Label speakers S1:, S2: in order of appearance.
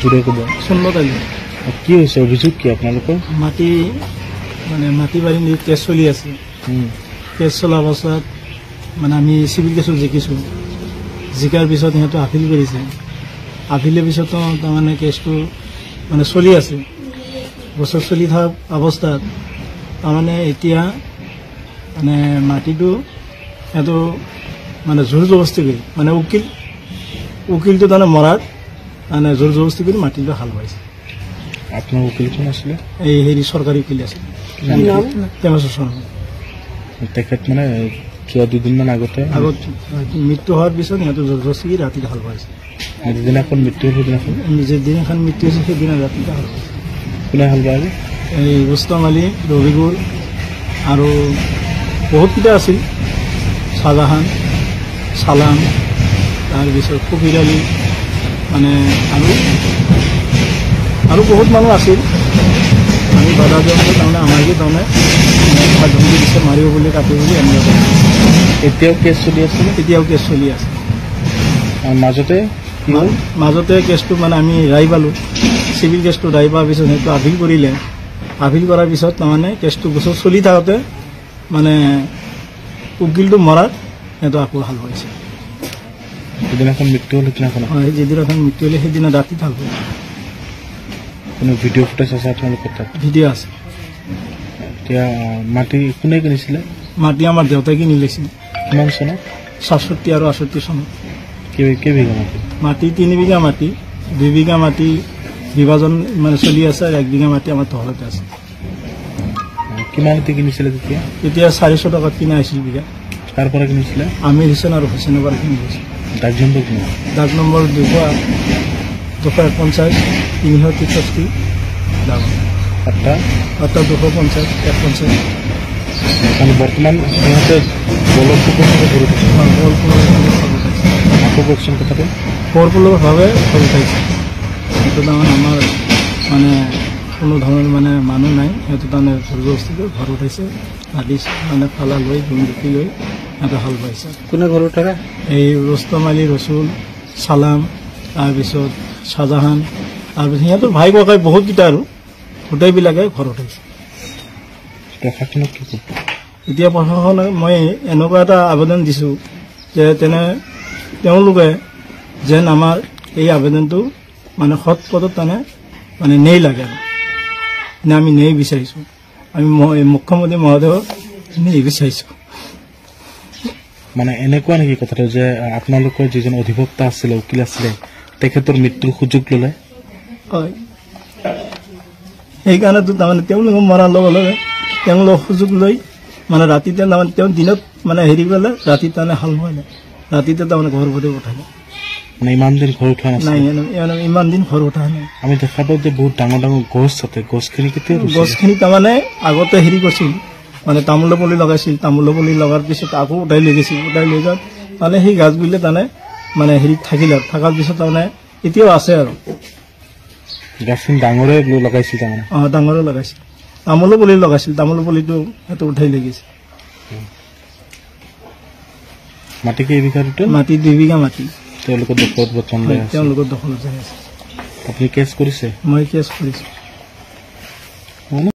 S1: জোৰে ক'ব কি হৈছে অভিযোগ কি আপোনালোকৰ
S2: মাটি মানে মাটি বাৰী নি কেছ চলি আছে কেছ চলা অৱস্থাত মানে আমি চিভিল কেছত জিকিছোঁ জিকাৰ পিছত সিহঁতে আপিল কৰিছে আপিলৰ পিছতো তাৰমানে কেছটো মানে চলি আছে বছৰ চলি থকা অৱস্থাত তাৰমানে এতিয়া মানে মাটিটো সিহঁতো মানে জোৰ জবস্তি কৰি মানে উকিলটো তাৰমানে মৰাত মানে জোৰ জবস্তি কৰি মাটিটো হাল বাইছে
S1: আপোনাৰ উকিল কোন আছিলে
S2: এই হেৰি চৰকাৰী উকিল আছিল
S1: তেখেত মানে কিয় দুদিনমান আগত
S2: মৃত্যু হোৱাৰ পিছত সিহঁতে জোৰ জবস্তি ৰাতি হাল বাইছে
S1: যিদিনাখন মৃত্যু হ'ল সেইদিনাখন
S2: যিদিনাখন মৃত্যু হৈছে সেইদিনা ৰাতিতে হাল বাইছে
S1: কোনে হাল বাইলে
S2: এই ৰুস্তম আলী ৰবিগুল আৰু বহুতকেইটা আছিল শাহজাহান চালাম তাৰপিছত কবিৰ আলী মানে আৰু বহুত মানুহ আছিল আমি বাধা দিয়াৰ তাৰমানে আমাকে তাৰমানে ধমকি দিছে মাৰিব বুলি কাটিব বুলি এনেকুৱা
S1: এতিয়াও কেছ চলি আছে
S2: মাজতে কেছটো মানে আমি ৰায় পালোঁ চিভিল কেছটো ৰায় পোৱাৰ পিছত সেইটো আপিল কৰিলে আপিল কৰাৰ পিছত তাৰমানে কেছটো বছৰ চলি থাকোঁতে মানে উকিলটো মৰাত সিহঁতো আকৌ হাল বাইছে
S1: যিদিনাখন মৃত্যু হ'ল সেইদিনাখন
S2: হয় যিদিনাখন মৃত্যু হ'লে সেইদিনা ৰাতি হাল বাইছে
S1: কোনো ভিডিঅ' ফুটেজ আছে আপোনালোকৰ তাত
S2: ভিডিঅ' আছে
S1: এতিয়া মাটি কোনে কিনিছিলে
S2: মাটি আমাৰ দেউতাই কিনি লৈছিল
S1: কিমান চনত
S2: 67 আৰু 68 চনত
S1: কেইবিঘা মাটি
S2: মাটি 3 বিঘা মাটি 2 বিঘা মাটি বিভাজন মানে চলি আছে আৰু 1 বিঘা মাটি আমাৰ তহলতে আছে
S1: কিমান কিনিছিলে
S2: তেতিয়া 400 টকাত কিনা আহিছিল বিঘা
S1: কাৰ পৰা কিনিছিলে
S2: আমিৰ হুছেইন আৰু হুছেইনৰ পৰা কিনি লৈছিল ডাক নম্বৰ 251 363
S1: আটা
S2: 250 150
S1: বৰ্তমান সিহঁতে
S2: বলপূৰ্বকভাৱে ঘৰ উঠাইছে সেইটো তাৰমানে আমাৰ মানে কোনো ধৰণৰ মানে মানুহ নাই সিহঁতে তাৰমানে জবৰদস্তিকে ঘৰ উঠাইছে আদি মানে ফালা লৈ গুটি লৈ সিহঁতে হাল বাইছে
S1: কোনে ঘৰ উঠালে
S2: এই ৰুস্তম আলী ৰচুল চালাম তাৰপিছত শাহজাহান তাৰপিছত সিহঁতৰ ভাই ককাই বহুতকেইটা আৰু গোটেইবিলাকে ঘৰ উঠাইছে এতিয়া প্ৰশাসনক মই এনেকুৱা এটা আবেদন দিছোঁ যে তেওঁলোকে যেন আমাৰ এই আবেদনটো মানে সৎ পদত মানে নেই লাগে নে আমি নেই বিচাৰিছোঁ আমি মুখ্যমন্ত্ৰী মহোদয়ক নেই বিচাৰিছোঁ
S1: মানে এনেকুৱা নেকি কথাটো যে আপোনালোকৰ যিজন অধিবক্তা আছিলে উকিল আছিলে তেখেতৰ মৃত্যুৰ সুযোগ ল'লে
S2: হয় সেইকাৰণেতো তাৰমানে তেওঁলোকে মৰাৰ লগে লগে তেওঁলোক সুযোগ লৈ মানে ৰাতিতে তাৰমানে তেওঁ দিনত মানে হেৰি কৰিলে ৰাতি তাৰমানে হাল মাৰিলে ৰাতিতে তাৰমানে ঘৰ ভৰি উঠালে
S1: মানে ইমান দিন ঘৰ উঠা নাই
S2: ইমান দিন ঘৰ উঠা নাই
S1: আমি দেখা পাওঁ যে বহুত ডাঙৰ ডাঙৰ গছ আছে গছখিনি
S2: তাৰমানে আগতে হেৰি কৰিছিল মানে তামোলৰ পুলি লগাইছিল তামোলৰ পুলি লগাৰ পিছত আকৌ উঠাই লৈ গৈছিল উঠাই লৈ যাত মানে সেই গাছবিলাক তাৰমানে মানে হেৰিত থাকিলে থকাৰ পিছত তাৰমানে এতিয়াও আছে আৰু
S1: গাছখিনি ডাঙৰে লগাইছিল তাৰমানে
S2: ডাঙৰে লগাইছিল তামোলৰ পুলি লগাইছিল তামোলৰ পুলিটো সেইটো উঠাই লৈ গৈছিল
S1: মাটি কেইবিঘা
S2: মাটি 2 বিঘা মাটি
S1: তেওঁলোকৰ দখলত বৰ্তমান
S2: তেওঁলোকৰ দখলত যাই আছে
S1: আপুনি কেছ কৰিছে
S2: মই কেছ কৰিছোঁ